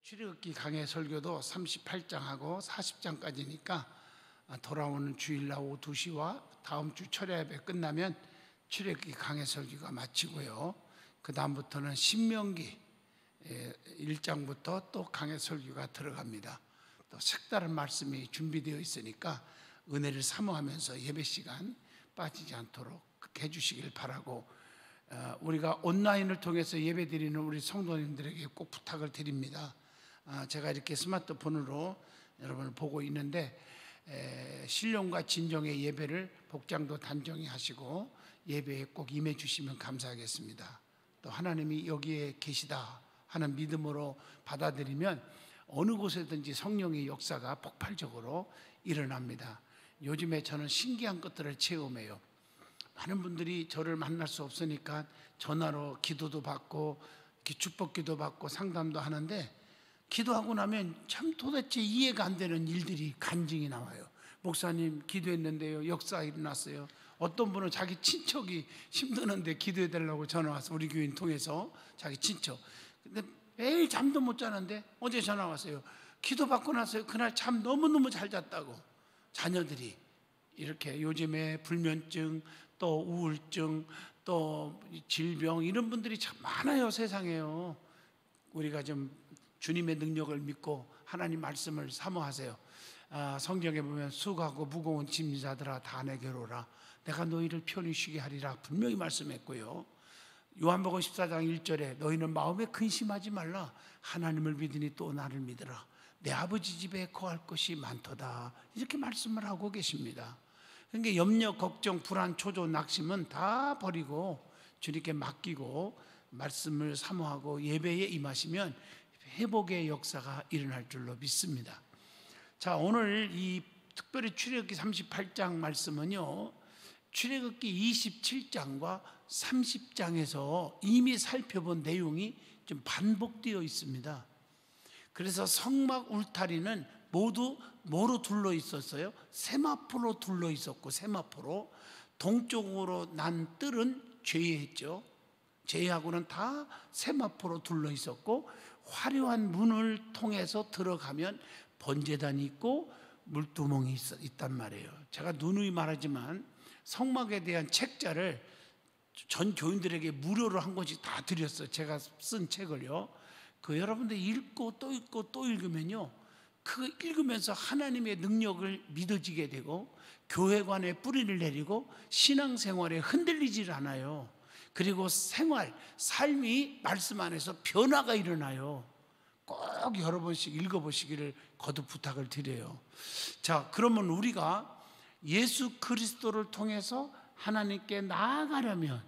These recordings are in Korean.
출애굽기 강해 설교도 38장하고 40장까지니까 돌아오는 주일날 오후 2시와 다음 주 철야 예배 끝나면 출애굽기 강해 설교가 마치고요. 그 다음부터는 신명기 1장부터 또 강해 설교가 들어갑니다. 또 색다른 말씀이 준비되어 있으니까 은혜를 사모하면서 예배 시간 빠지지 않도록 해주시길 바라고, 우리가 온라인을 통해서 예배 드리는 우리 성도님들에게 꼭 부탁을 드립니다. 제가 이렇게 스마트폰으로 여러분을 보고 있는데, 신령과 진정의 예배를 복장도 단정히 하시고 예배에 꼭 임해 주시면 감사하겠습니다. 또 하나님이 여기에 계시다 하는 믿음으로 받아들이면 어느 곳에든지 성령의 역사가 폭발적으로 일어납니다. 요즘에 저는 신기한 것들을 체험해요. 많은 분들이 저를 만날 수 없으니까 전화로 기도도 받고 축복기도 받고 상담도 하는데, 기도하고 나면 참 도대체 이해가 안 되는 일들이 간증이 나와요. 목사님 기도했는데요, 역사 일어났어요. 어떤 분은 자기 친척이 힘드는데 기도해 달라고 전화 와서, 우리 교인 통해서 자기 친척. 근데 매일 잠도 못 자는데 어제 전화 왔어요. 기도 받고 나서요, 그날 잠 너무너무 잘 잤다고. 자녀들이 이렇게 요즘에 불면증, 또 우울증, 또 질병, 이런 분들이 참 많아요, 세상에요. 우리가 좀 주님의 능력을 믿고 하나님 말씀을 사모하세요. 성경에 보면 수고하고 무거운 짐 자들아 다 내게로 오라, 내가 너희를 편히 쉬게 하리라 분명히 말씀했고요. 요한복음 14장 1절에 너희는 마음에 근심하지 말라, 하나님을 믿으니 또 나를 믿으라, 내 아버지 집에 거할 것이 많도다, 이렇게 말씀을 하고 계십니다. 그러니까 염려, 걱정, 불안, 초조, 낙심은 다 버리고 주님께 맡기고 말씀을 사모하고 예배에 임하시면 회복의 역사가 일어날 줄로 믿습니다. 자, 오늘 이 특별히 출애굽기 38장 말씀은요, 출애굽기 27장과 30장에서 이미 살펴본 내용이 좀 반복되어 있습니다. 그래서 성막 울타리는 모두 뭐로 둘러 있었어요? 세마포로 둘러 있었고, 세마포로 동쪽으로 난 뜰은 제외했죠. 제외하고는 다 세마포로 둘러 있었고, 화려한 문을 통해서 들어가면 번제단이 있고 물두멍이 있단 말이에요. 제가 누누이 말하지만 성막에 대한 책자를 전 교인들에게 무료로 한 권씩 다 드렸어요. 제가 쓴 책을요. 그 여러분들 읽고 또 읽고 또 읽으면요, 그 읽으면서 하나님의 능력을 믿어지게 되고 교회관에 뿌리를 내리고 신앙생활에 흔들리질 않아요. 그리고 삶이 말씀 안에서 변화가 일어나요. 꼭 여러 번씩 읽어보시기를 거듭 부탁을 드려요. 자, 그러면 우리가 예수 그리스도를 통해서 하나님께 나아가려면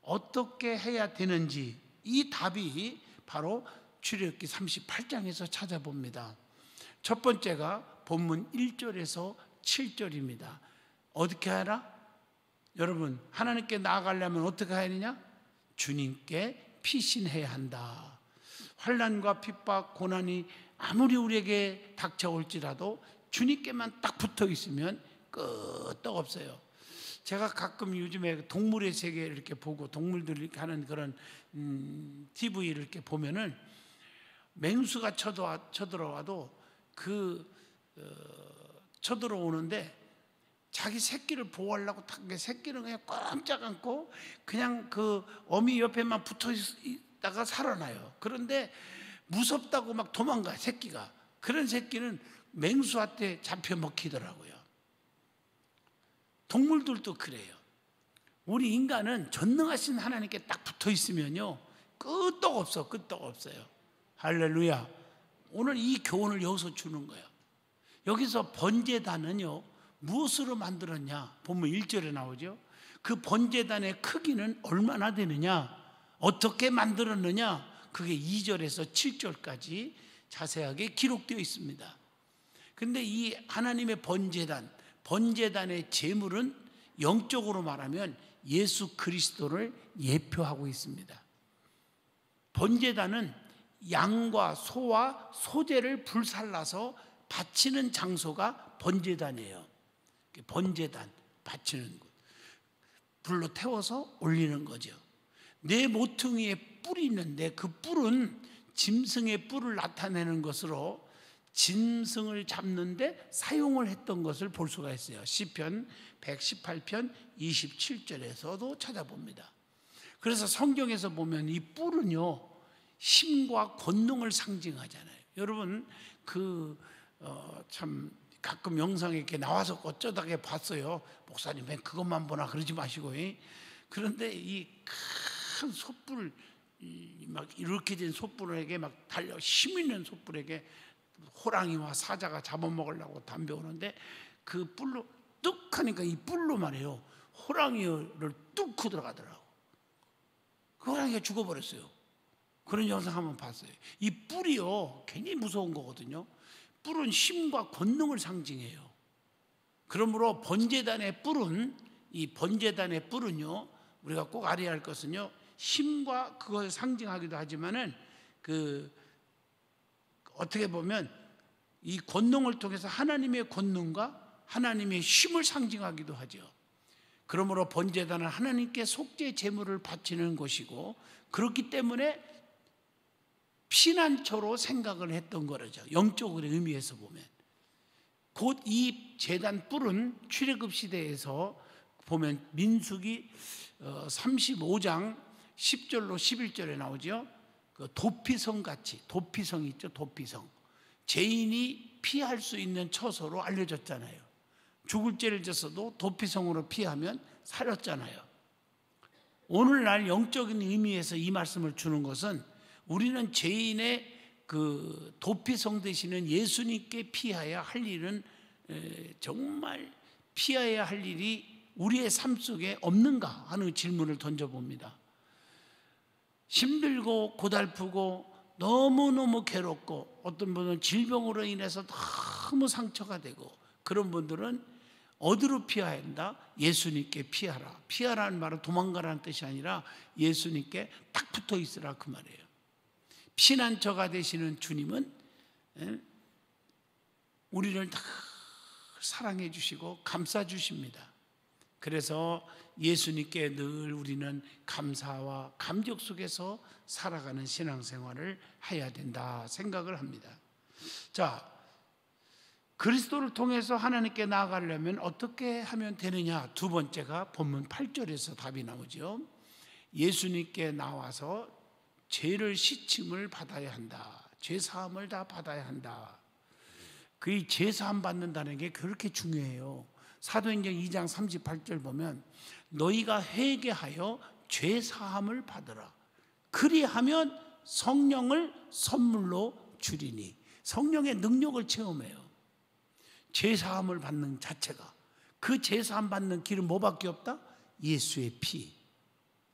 어떻게 해야 되는지, 이 답이 바로 출애굽기 38장에서 찾아봅니다. 첫 번째가 본문 1절에서 7절입니다. 어떻게 하라? 여러분, 하나님께 나아가려면 어떻게 해야 되냐? 주님께 피신해야 한다. 환난과 핍박, 고난이 아무리 우리에게 닥쳐올지라도 주님께만 딱 붙어 있으면 끄떡 없어요. 제가 가끔 요즘에 동물의 세계를 이렇게 보고 동물들이 하는 그런 TV를 이렇게 보면은 맹수가 쳐들어와도 쳐들어오는데 자기 새끼를 보호하려고 새끼는 그냥 꼼짝 않고 그냥 그 어미 옆에만 붙어 있다가 살아나요. 그런데 무섭다고 막 도망가, 새끼가. 그런 새끼는 맹수한테 잡혀 먹히더라고요. 동물들도 그래요. 우리 인간은 전능하신 하나님께 딱 붙어 있으면요, 끄떡 없어요. 할렐루야. 오늘 이 교훈을 여기서 주는 거예요. 여기서 번제단은요, 무엇으로 만들었냐? 본문 1절에 나오죠. 그 번제단의 크기는 얼마나 되느냐? 어떻게 만들었느냐? 그게 2절에서 7절까지 자세하게 기록되어 있습니다. 그런데 이 하나님의 번제단의 제물은 영적으로 말하면 예수 그리스도를 예표하고 있습니다. 번제단은 양과 소와 소재를 불살라서 바치는 장소가 번제단이에요. 번제단, 바치는 곳. 불로 태워서 올리는 거죠. 내 모퉁이에 뿔이 있는데 그 뿔은 짐승의 뿔을 나타내는 것으로 짐승을 잡는데 사용을 했던 것을 볼 수가 있어요. 시편 118편 27절에서도 찾아봅니다. 그래서 성경에서 보면 이 뿔은요, 힘과 권능을 상징하잖아요. 여러분 참 가끔 영상에 이렇게 나와서 어쩌다가 봤어요. 목사님 왜 그것만 보나 그러지 마시고. 그런데 이 큰 솥불, 막 이렇게 된 솥불에게 막 달려 힘 있는 솥불에게 호랑이와 사자가 잡아먹으려고 담배오는데 그 뿔로 뚝 하니까 이 뿔로 말이에요, 호랑이를 뚫고 들어가더라고. 그 호랑이가 죽어버렸어요. 그런 영상 한번 봤어요. 이 뿔이요, 굉장히 무서운 거거든요. 뿔은 힘과 권능을 상징해요. 그러므로 번제단의 뿔은, 이 번제단의 뿔은요, 우리가 꼭 알아야 할 것은요, 힘과 그걸 상징하기도 하지만은 어떻게 보면 이 권능을 통해서 하나님의 권능과 하나님의 힘을 상징하기도 하죠. 그러므로 번제단은 하나님께 속죄 제물을 바치는 것이고, 그렇기 때문에 피난처로 생각을 했던 거죠. 영적으로 의미에서 보면. 곧 이 제단 뿔은 출애굽 시대에서 보면 민수기 35장 10절로 11절에 나오죠. 그 도피성 같이, 도피성 있죠, 도피성. 죄인이 피할 수 있는 처소로 알려졌잖아요. 죽을 죄를 졌어도 도피성으로 피하면 살았잖아요. 오늘날 영적인 의미에서 이 말씀을 주는 것은, 우리는 죄인의 그 도피성 되시는 예수님께 피해야 할 일은, 정말 피해야 할 일이 우리의 삶 속에 없는가 하는 질문을 던져봅니다. 힘들고 고달프고 너무너무 괴롭고, 어떤 분은 질병으로 인해서 너무 상처가 되고, 그런 분들은 어디로 피해야 한다? 예수님께 피하라. 피하라는 말은 도망가라는 뜻이 아니라 예수님께 딱 붙어 있으라 그 말이에요. 피난처가 되시는 주님은 우리를 다 사랑해 주시고 감싸 주십니다. 그래서 예수님께 늘 우리는 감사와 감격 속에서 살아가는 신앙생활을 해야 된다 생각을 합니다. 자, 그리스도를 통해서 하나님께 나아가려면 어떻게 하면 되느냐? 두 번째가 본문 8절에서 답이 나오죠. 예수님께 나와서 죄를 씻음을 받아야 한다. 죄 사함을 다 받아야 한다. 그 죄 사함 받는다는 게 그렇게 중요해요. 사도행전 2장 38절 보면 너희가 회개하여 죄 사함을 받으라. 그리하면 성령을 선물로 주리니. 성령의 능력을 체험해요. 죄 사함을 받는 자체가, 그 죄 사함 받는 길은 뭐밖에 없다? 예수의 피.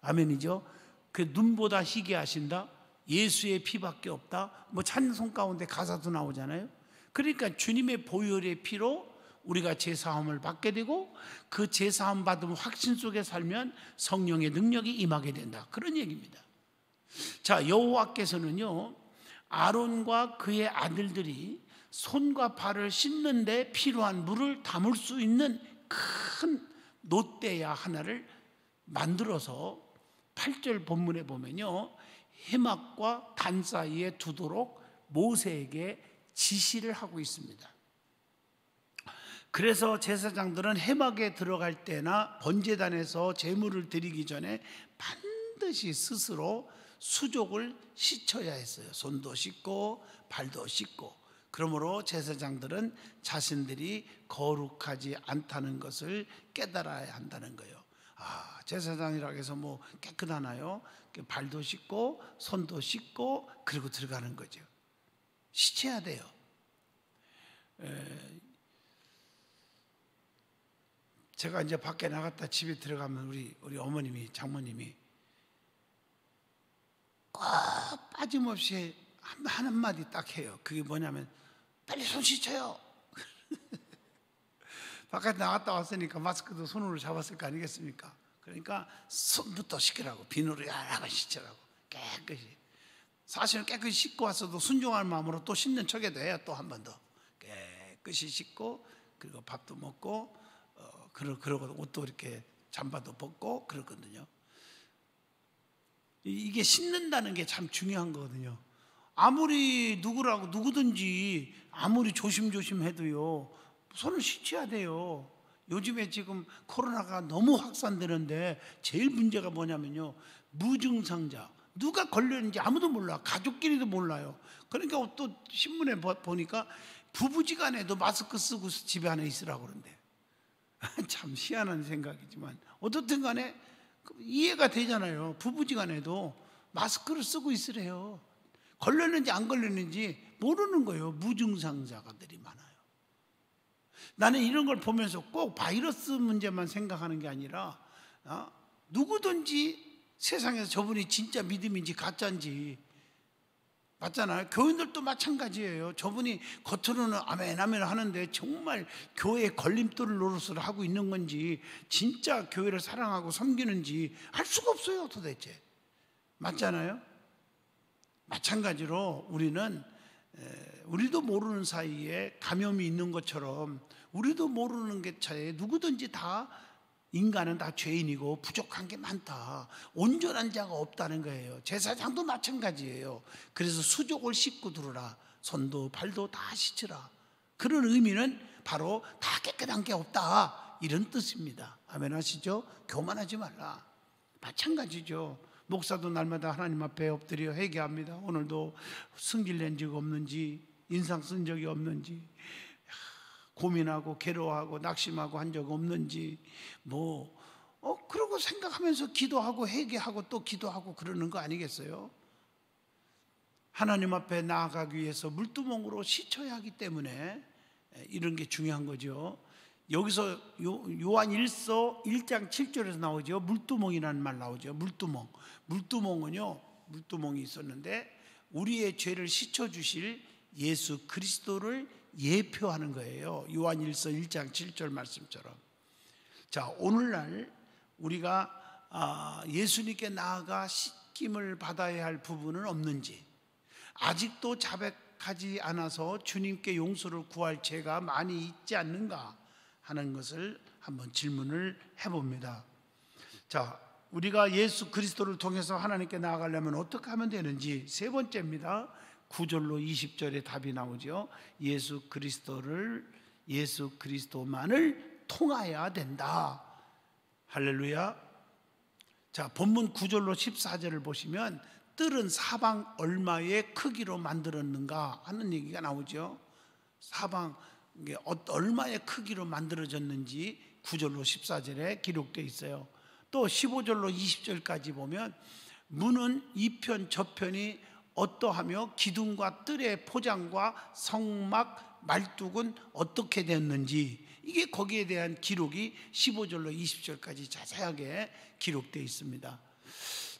아멘이죠. 그 눈보다 희게 하신다, 예수의 피밖에 없다. 뭐 찬송 가운데 가사도 나오잖아요. 그러니까 주님의 보혈의 피로 우리가 제사함을 받게 되고, 그 제사함 받은 확신 속에 살면 성령의 능력이 임하게 된다, 그런 얘기입니다. 자, 여호와께서는요, 아론과 그의 아들들이 손과 발을 씻는데 필요한 물을 담을 수 있는 큰 놋대야 하나를 만들어서 8절 본문에 보면요, 해막과 단 사이에 두도록 모세에게 지시를 하고 있습니다. 그래서 제사장들은 해막에 들어갈 때나 번제단에서 제물을 드리기 전에 반드시 스스로 수족을 씻어야 했어요. 손도 씻고 발도 씻고. 그러므로 제사장들은 자신들이 거룩하지 않다는 것을 깨달아야 한다는 거예요. 아, 제사장이라고 해서 뭐 깨끗하나요? 발도 씻고 손도 씻고 그리고 들어가는 거죠. 씻어야 돼요. 제가 이제 밖에 나갔다 집에 들어가면 우리 어머님이, 장모님이 꼭 빠짐없이 한마디 딱 해요. 그게 뭐냐면 빨리 손 씻어요. 바깥에 나갔다 왔으니까 마스크도 손으로 잡았을 거 아니겠습니까? 그러니까 손부터 씻으라고, 비누로 야라고 씻으라고, 깨끗이. 사실은 깨끗이 씻고 왔어도 순종할 마음으로 또 씻는 척에도 해요. 또 한 번 더 깨끗이 씻고, 그리고 밥도 먹고, 그러고 옷도 이렇게 잠바도 벗고 그러거든요. 이게 씻는다는 게 참 중요한 거거든요. 아무리 누구든지 아무리 조심해도요, 손을 씻어야 돼요. 요즘에 지금 코로나가 너무 확산되는데 제일 문제가 뭐냐면요, 무증상자, 누가 걸렸는지 아무도 몰라. 가족끼리도 몰라요. 그러니까 또 신문에 보니까 부부지간에도 마스크 쓰고 집에 안에 있으라고 그러는데 참 희한한 생각이지만 어떻든 간에 이해가 되잖아요. 부부지간에도 마스크를 쓰고 있으래요. 걸렸는지 안 걸렸는지 모르는 거예요. 무증상자가들이 많아요. 나는 이런 걸 보면서 꼭 바이러스 문제만 생각하는 게 아니라 누구든지 세상에서 저분이 진짜 믿음인지 가짜인지, 맞잖아요. 교인들도 마찬가지예요. 저분이 겉으로는 아멘 아멘 하는데 정말 교회의 걸림돌을 노릇을 하고 있는 건지, 진짜 교회를 사랑하고 섬기는지 알 수가 없어요 도대체. 맞잖아요. 마찬가지로 우리도 모르는 사이에 감염이 있는 것처럼, 우리도 모르는 게 차에 누구든지 다, 인간은 다 죄인이고 부족한 게 많다, 온전한 자가 없다는 거예요. 제사장도 마찬가지예요. 그래서 수족을 씻고 들어라, 손도 발도 다 씻으라. 그런 의미는 바로 다 깨끗한 게 없다, 이런 뜻입니다. 아멘 하시죠? 교만하지 말라. 마찬가지죠. 목사도 날마다 하나님 앞에 엎드려 회개합니다. 오늘도 승질낸 적 없는지, 인상 쓴 적이 없는지, 고민하고 괴로워하고 낙심하고 한 적 없는지, 그러고 생각하면서 기도하고 회개하고 또 기도하고 그러는 거 아니겠어요? 하나님 앞에 나아가기 위해서 물두멍으로 씻어야 하기 때문에 이런 게 중요한 거죠. 여기서 요한 1서 1장 7절에서 나오죠. 물두멍이라는 말 나오죠. 물두멍은요, 물두멍이 있었는데 우리의 죄를 씻어주실 예수 그리스도를 예표하는 거예요. 요한 1서 1장 7절 말씀처럼. 자, 오늘날 우리가 예수님께 나아가 씻김을 받아야 할 부분은 없는지, 아직도 자백하지 않아서 주님께 용서를 구할 죄가 많이 있지 않는가 하는 것을 한번 질문을 해봅니다. 자, 우리가 예수 그리스도를 통해서 하나님께 나아가려면 어떻게 하면 되는지, 세 번째입니다. 9절로 20절에 답이 나오죠. 예수 그리스도만을 통하여야 된다. 할렐루야. 자, 본문 9절로 14절을 보시면 뜰은 사방 얼마의 크기로 만들었는가 하는 얘기가 나오죠. 사방 얼마의 크기로 만들어졌는지 9절로 14절에 기록되어 있어요. 또 15절로 20절까지 보면 문은 이편 저편이 어떠하며 기둥과 뜰의 포장과 성막 말뚝은 어떻게 되었는지, 이게 거기에 대한 기록이 15절로 20절까지 자세하게 기록되어 있습니다.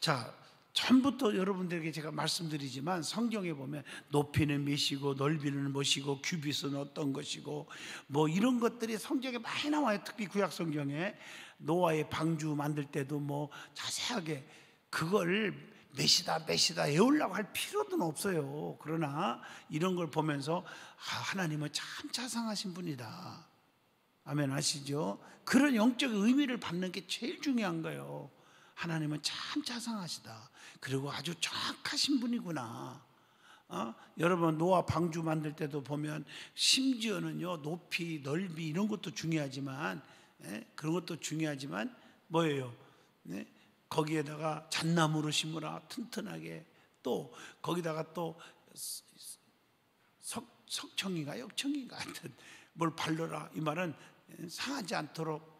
자, 처음부터 여러분들에게 제가 말씀드리지만 성경에 보면 높이는 몇이고 넓이는 무엇이고 규빗은 어떤 것이고 이런 것들이 성경에 많이 나와요. 특히 구약 성경에 노아의 방주 만들 때도 자세하게 그걸 몇이다 외우려고 할 필요는 없어요. 그러나 이런 걸 보면서 하나님은 참 자상하신 분이다. 아멘 하시죠? 그런 영적 의미를 받는 게 제일 중요한 거예요. 하나님은 참 자상하시다. 그리고 아주 정확하신 분이구나. 여러분, 노아 방주 만들 때도 보면 심지어는요, 높이, 넓이 이런 것도 중요하지만, 그런 것도 중요하지만 뭐예요? 거기에다가 잣나무로 심으라, 튼튼하게. 또 거기다가 또 석청인가 역청인가 하여튼 뭘 발라라. 이 말은 상하지 않도록,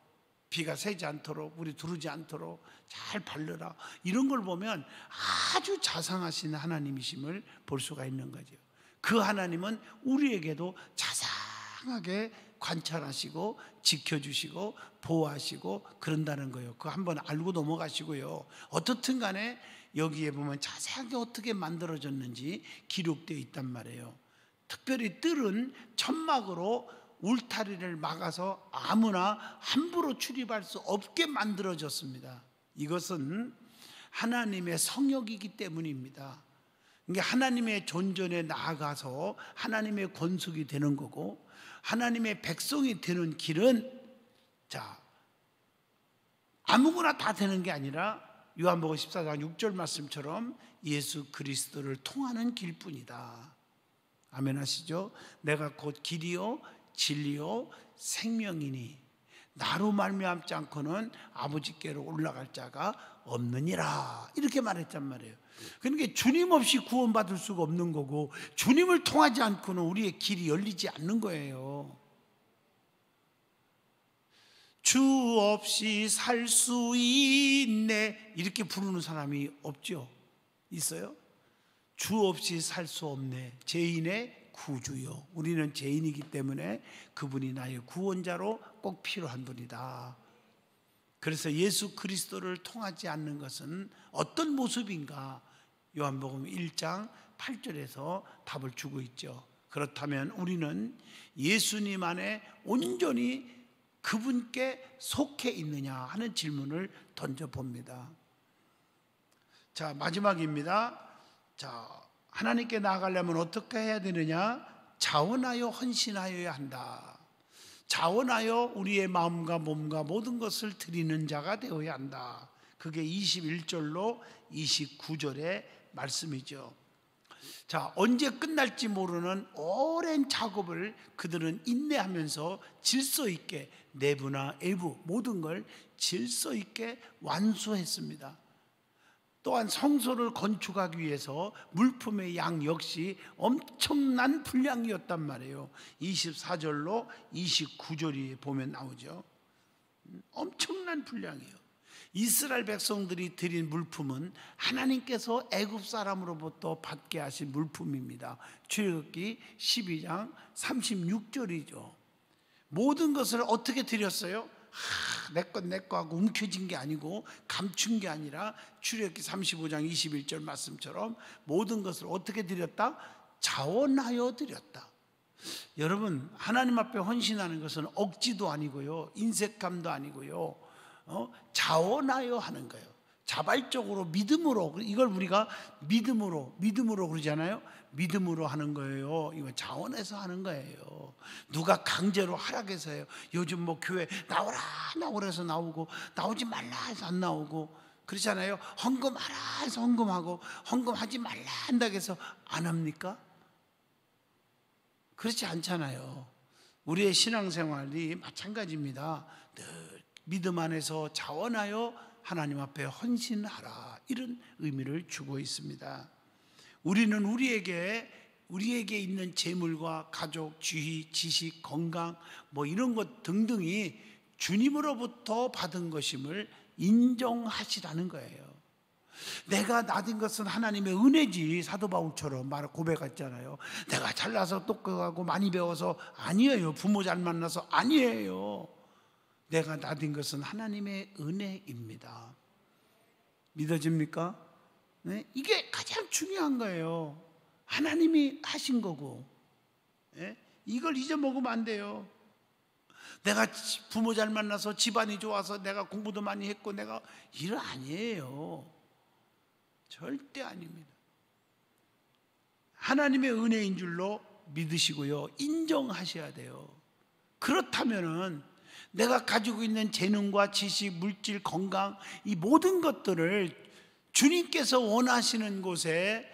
비가 새지 않도록, 물이 두르지 않도록 잘 발라라. 이런 걸 보면 아주 자상하신 하나님이심을 볼 수가 있는 거죠. 그 하나님은 우리에게도 자상하게 관찰하시고 지켜주시고 보호하시고 그런다는 거예요. 그거 한번 알고 넘어가시고요. 어떻든 간에 여기에 보면 자세하게 어떻게 만들어졌는지 기록되어 있단 말이에요. 특별히 뜰은 천막으로 울타리를 막아서 아무나 함부로 출입할 수 없게 만들어졌습니다. 이것은 하나님의 성역이기 때문입니다. 그러니까 하나님의 존전에 나아가서 하나님의 권속이 되는 거고, 하나님의 백성이 되는 길은 아무거나 다 되는 게 아니라 요한복음 14장 6절 말씀처럼 예수 그리스도를 통하는 길뿐이다. 아멘 하시죠? 내가 곧 길이요 진리요 생명이니 나로 말미암지 않고는 아버지께로 올라갈 자가 없느니라, 이렇게 말했단 말이에요. 그러니까 주님 없이 구원받을 수가 없는 거고, 주님을 통하지 않고는 우리의 길이 열리지 않는 거예요. 주 없이 살 수 있네, 이렇게 부르는 사람이 없죠? 있어요? 주 없이 살 수 없네, 죄인의 구주요. 우리는 죄인이기 때문에 그분이 나의 구원자로 꼭 필요한 분이다. 그래서 예수 그리스도를 통하지 않는 것은 어떤 모습인가? 요한복음 1장 8절에서 답을 주고 있죠. 그렇다면 우리는 예수님 안에 온전히 그분께 속해 있느냐 하는 질문을 던져봅니다. 자, 마지막입니다. 자, 하나님께 나아가려면 어떻게 해야 되느냐? 자원하여 헌신하여야 한다. 자원하여 우리의 마음과 몸과 모든 것을 드리는 자가 되어야 한다. 그게 21절로 29절의 말씀이죠. 자, 언제 끝날지 모르는 오랜 작업을 그들은 인내하면서 질서 있게 내부나 외부 모든 걸 질서 있게 완수했습니다. 또한 성소를 건축하기 위해서 물품의 양 역시 엄청난 분량이었단 말이에요. 24절로 29절이 보면 나오죠. 엄청난 분량이에요. 이스라엘 백성들이 드린 물품은 하나님께서 애굽 사람으로부터 받게 하신 물품입니다. 출애굽기 12장 36절이죠. 모든 것을 어떻게 드렸어요? 내 거 하고 움켜쥔 게 아니고 감춘 게 아니라 출애굽기 35장 21절 말씀처럼 모든 것을 어떻게 드렸다? 자원하여 드렸다. 여러분, 하나님 앞에 헌신하는 것은 억지도 아니고요, 인색감도 아니고요, 자원하여 하는 거예요. 자발적으로 믿음으로, 이걸 우리가 믿음으로 그러잖아요. 믿음으로 하는 거예요. 이거 자원해서 하는 거예요. 누가 강제로 하라고 해요. 요즘 뭐 교회 나오라 해서 나오고, 나오지 말라 해서 안 나오고 그렇잖아요. 헌금하라 해서 헌금하고, 헌금하지 말라 한다고 해서 안 합니까? 그렇지 않잖아요. 우리의 신앙생활이 마찬가지입니다. 늘 믿음 안에서 자원하여 하나님 앞에 헌신하라, 이런 의미를 주고 있습니다. 우리는 우리에게 있는 재물과 가족, 지위, 지식, 건강 뭐 이런 것 등등이 주님으로부터 받은 것임을 인정하시라는 거예요. 내가 나된 것은 하나님의 은혜지, 사도 바울처럼 고백했잖아요. 내가 잘나서 똑똑하고 많이 배워서 아니에요. 부모 잘 만나서 아니에요. 내가 나된 것은 하나님의 은혜입니다. 믿어집니까? 네? 이게 가장 중요한 거예요. 하나님이 하신 거고, 네? 이걸 잊어먹으면 안 돼요. 내가 부모 잘 만나서 집안이 좋아서 내가 공부도 많이 했고 내가 이런 아니에요. 절대 아닙니다. 하나님의 은혜인 줄로 믿으시고요, 인정하셔야 돼요. 그렇다면은 내가 가지고 있는 재능과 지식, 물질, 건강, 이 모든 것들을 주님께서 원하시는 곳에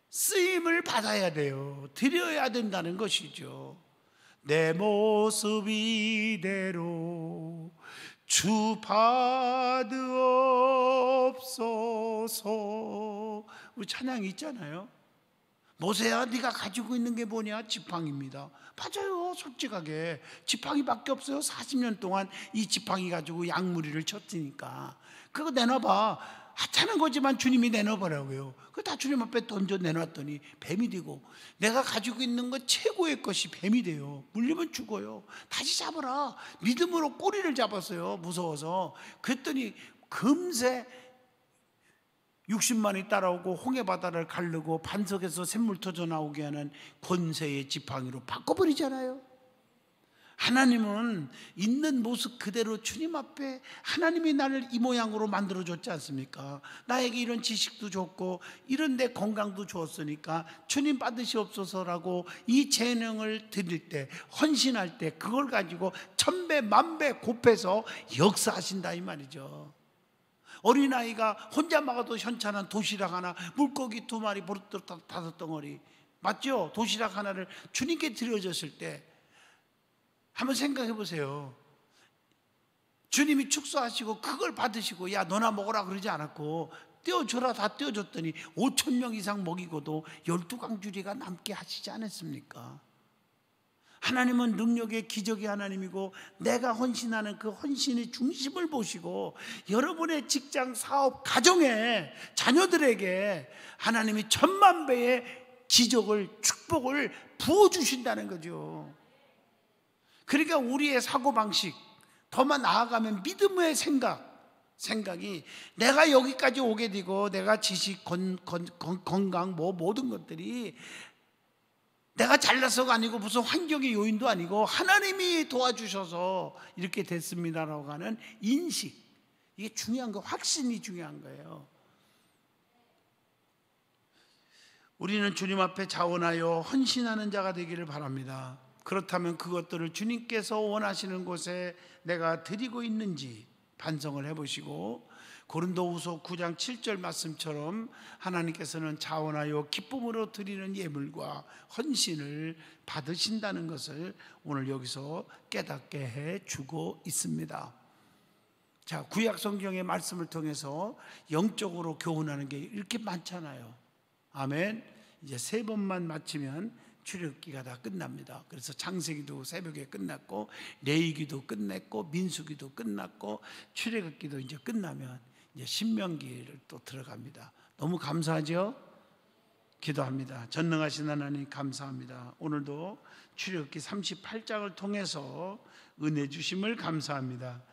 쓰임을 받아야 돼요. 드려야 된다는 것이죠. 내 모습 이대로 주 받으옵소서. 우리 찬양이 있잖아요. 모세야, 네가 가지고 있는 게 뭐냐? 지팡이입니다. 맞아요. 솔직하게 지팡이밖에 없어요. 40년 동안 이 지팡이 가지고 양무리를 쳤으니까 그거 내놔봐. 하찮은 거지만 주님이 내놔보라고요. 그거 다 주님 앞에 던져 내놨더니 뱀이 되고, 내가 가지고 있는 것 최고의 것이 뱀이 돼요. 물리면 죽어요. 다시 잡아라. 믿음으로 꼬리를 잡았어요. 무서워서. 그랬더니 금세 60만이 따라오고 홍해바다를 가르고 반석에서 샘물 터져 나오게 하는 권세의 지팡이로 바꿔버리잖아요. 하나님은 있는 모습 그대로 주님 앞에, 하나님이 나를 이 모양으로 만들어줬지 않습니까? 나에게 이런 지식도 줬고 이런 데 건강도 주었으니까 주님 받으시옵소서라고 이 재능을 드릴 때, 헌신할 때 그걸 가지고 천배 만배 곱해서 역사하신다 이 말이죠. 어린아이가 혼자 먹어도 현찬한 도시락 하나, 물고기 2마리, 버릇 5덩어리, 맞죠? 도시락 하나를 주님께 드려졌을 때 한번 생각해 보세요. 주님이 축소하시고 그걸 받으시고 야 너나 먹어라 그러지 않았고 떼어줘라 다 떼어줬더니 5,000명 이상 먹이고도 12강주리가 남게 하시지 않았습니까? 하나님은 능력의 기적의 하나님이고 내가 헌신하는 그 헌신의 중심을 보시고 여러분의 직장, 사업, 가정에 자녀들에게 하나님이 10,000배의 기적을, 축복을 부어주신다는 거죠. 그러니까 우리의 사고방식, 더만 나아가면 믿음의 생각이 내가 여기까지 오게 되고 내가 지식, 건강 모든 것들이 내가 잘나서가 아니고 무슨 환경의 요인도 아니고 하나님이 도와주셔서 이렇게 됐습니다라고 하는 인식, 이게 중요한 거, 확신이 중요한 거예요. 우리는 주님 앞에 자원하여 헌신하는 자가 되기를 바랍니다. 그렇다면 그것들을 주님께서 원하시는 곳에 내가 드리고 있는지 반성을 해보시고 고린도후서 9장 7절 말씀처럼 하나님께서는 자원하여 기쁨으로 드리는 예물과 헌신을 받으신다는 것을 오늘 여기서 깨닫게 해주고 있습니다. 자, 구약 성경의 말씀을 통해서 영적으로 교훈하는 게 이렇게 많잖아요. 아멘. 이제 3번만 마치면 출애굽기가 다 끝납니다. 그래서 창세기도 새벽에 끝났고 레위기도 끝냈고 민수기도 끝났고 출애굽기도 이제 끝나면 이제 신명기를 또 들어갑니다. 너무 감사하죠? 기도합니다. 전능하신 하나님 감사합니다. 오늘도 출애굽기 38장을 통해서 은혜 주심을 감사합니다.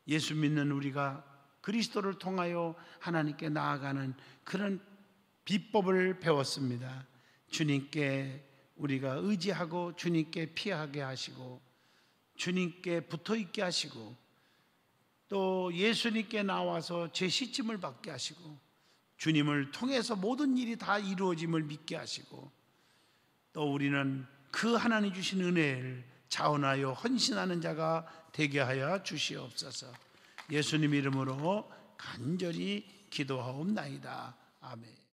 예수 믿는 우리가 그리스도를 통하여 하나님께 나아가는 그런 비법을 배웠습니다. 주님께 우리가 의지하고 주님께 피하게 하시고 주님께 붙어있게 하시고 또 예수님께 나와서 죄 씻음을 받게 하시고 주님을 통해서 모든 일이 다 이루어짐을 믿게 하시고 또 우리는 그 하나님 주신 은혜를 자원하여 헌신하는 자가 되게 하여 주시옵소서. 예수님 이름으로 간절히 기도하옵나이다. 아멘.